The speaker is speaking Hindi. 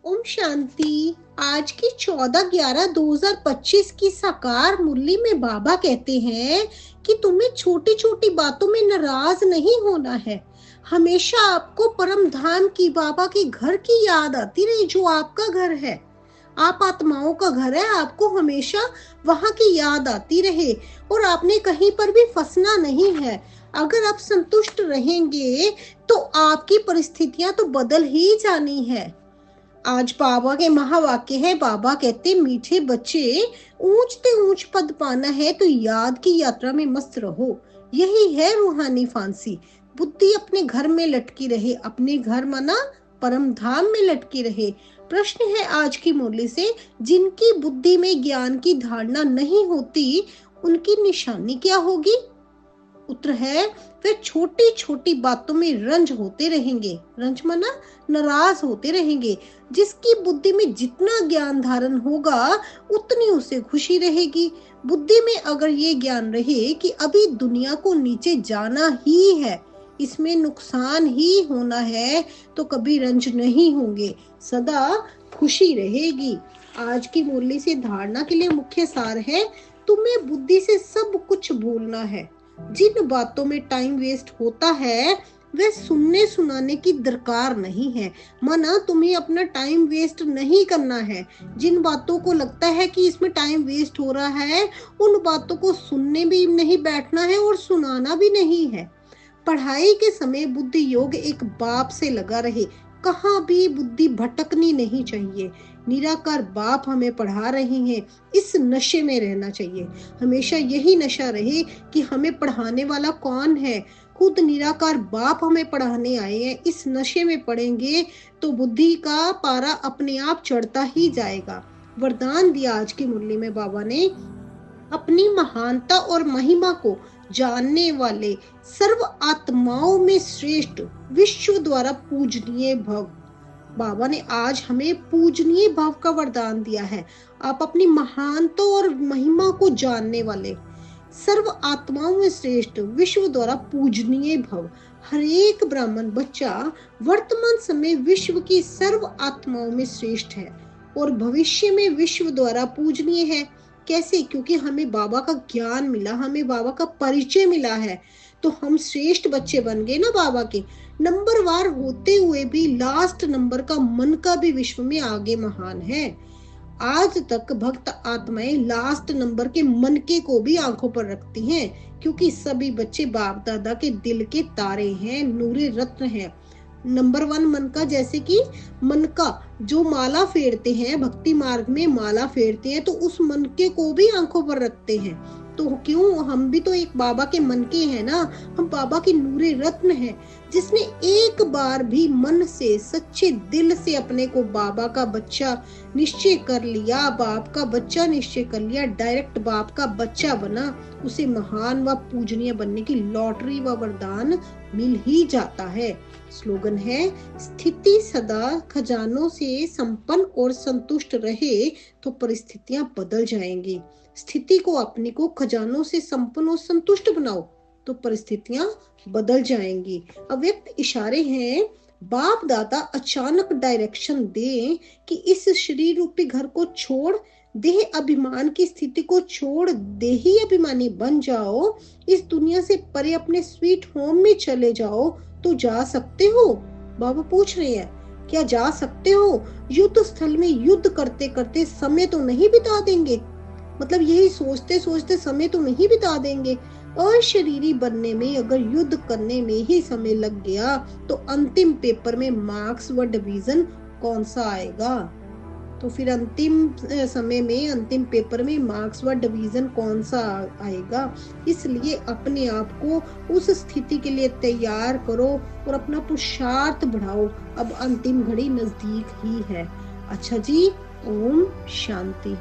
ओम शांति। आज की 14/11/2025 की साकार मुरली में बाबा कहते हैं कि तुम्हें छोटी छोटी बातों में नाराज नहीं होना है। हमेशा आपको परम धाम की, बाबा के घर की याद आती रहे, जो आपका घर है। आप आत्माओं का घर है, आपको हमेशा वहाँ की याद आती रहे और आपने कहीं पर भी फंसना नहीं है। अगर आप संतुष्ट रहेंगे तो आपकी परिस्थितियां तो बदल ही जानी है। आज बाबा के महावाक्य है। बाबा कहते, मीठे बच्चे, ऊंचते ऊंच पद पाना है तो याद की यात्रा में मस्त रहो। यही है रूहानी फांसी। बुद्धि अपने घर में लटकी रहे, अपने घर माना परम धाम में लटकी रहे। प्रश्न है आज की मुरली से, जिनकी बुद्धि में ज्ञान की धारणा नहीं होती, उनकी निशानी क्या होगी? उत्तर है, वे छोटी छोटी बातों में रंज होते रहेंगे। रंज माना नाराज होते रहेंगे। जिसकी बुद्धि में जितना ज्ञान धारण होगा, उतनी उसे खुशी रहेगी। बुद्धि में अगर ये ज्ञान रहे कि अभी दुनिया को नीचे जाना ही है, इसमें नुकसान ही होना है, तो कभी रंज नहीं होंगे, सदा खुशी रहेगी। आज की मुरली से धारणा के लिए मुख्य सार है, तुम्हें बुद्धि से सब कुछ भूलना है। जिन बातों में टाइम वेस्ट होता है, वह सुनने सुनाने की दरकार नहीं है। माना तुम्हें अपना टाइम वेस्ट नहीं करना है। जिन बातों को लगता है कि इसमें टाइम वेस्ट हो रहा है, उन बातों को सुनने भी नहीं बैठना है और सुनाना भी नहीं है। पढ़ाई के समय बुद्धि योग एक बाप से लगा रहे, कहाँ भी बुद्धि भटकनी नहीं चाहिए। निराकार बाप हमें पढ़ा रहे हैं, इस नशे में रहना चाहिए। हमेशा यही नशा रहे कि हमें पढ़ाने वाला कौन है, खुद निराकार बाप हमें पढ़ाने आए हैं। इस नशे में पढ़ेंगे तो बुद्धि का पारा अपने आप चढ़ता ही जाएगा। वरदान दिया आज की मुरली में बाबा ने, अपनी महानता और महिमा को जानने वाले, सर्व आत्माओं में श्रेष्ठ, विश्व द्वारा पूजनीय भव। बाबा ने आज हमें पूजनीय भाव का वरदान दिया है। आप अपनी महानता और महिमा को जानने वाले, सर्व आत्माओं में श्रेष्ठ, विश्व द्वारा पूजनीय भव। हर एक ब्राह्मण बच्चा वर्तमान समय विश्व की सर्व आत्माओं में श्रेष्ठ है और भविष्य में विश्व द्वारा पूजनीय है। कैसे? क्योंकि हमें बाबा का ज्ञान मिला, हमें बाबा का परिचय मिला है, तो हम श्रेष्ठ बच्चे बन गए ना बाबा के। नंबरवार होते हुए भी लास्ट नंबर का मन का भी विश्व में आगे महान है। आज तक भक्त आत्माएं लास्ट नंबर के मन के को भी आंखों पर रखती हैं, क्योंकि सभी बच्चे बाप दादा के दिल के तारे हैं, नूरे रत्न हैं। नंबर 1 मन का, जैसे कि मन का जो माला फेरते हैं, भक्ति मार्ग में माला फेरते हैं, तो उस मन के को भी आंखों पर रखते हैं। तो क्यों, हम भी तो एक बाबा के मन के हैं ना। हम बाबा के नूरे रत्न हैं। जिसने एक बार भी मन से, सच्चे दिल से अपने को बाबा का बच्चा निश्चय कर लिया, बाप का बच्चा निश्चय कर लिया, डायरेक्ट बाप का बच्चा बना, उसे महान व पूजनीय बनने की लॉटरी व वरदान मिल ही जाता है। स्लोगन है, स्थिति सदा खजानों से संपन्न और संतुष्ट रहे तो परिस्थितियां बदल जाएंगी। स्थिति को अपने को खजानों से संपन्न और संतुष्ट बनाओ तो परिस्थितियां बदल जाएंगी। अव्यक्त इशारे हैं, बाप दादा अचानक डायरेक्शन दे कि इस शरीर रूपी घर को छोड़, देह अभिमान की स्थिति को छोड़ देही अभिमानी बन जाओ, इस दुनिया से परे अपने स्वीट होम में चले जाओ, तो जा सकते हो? बाबा पूछ रहे हैं, क्या जा सकते हो? युद्ध स्थल में युद्ध करते करते समय तो नहीं बिता देंगे? मतलब यही सोचते सोचते समय तो नहीं बिता देंगे। अशरीरी बनने में अगर युद्ध करने में ही समय लग गया, तो अंतिम पेपर में मार्क्स व डिवीजन कौन सा आएगा? तो फिर अंतिम समय में, अंतिम पेपर में मार्क्स व डिवीजन कौन सा आएगा? इसलिए अपने आप को उस स्थिति के लिए तैयार करो और अपना पुरुषार्थ बढ़ाओ। अब अंतिम घड़ी नजदीक ही है। अच्छा जी, ओम शांति।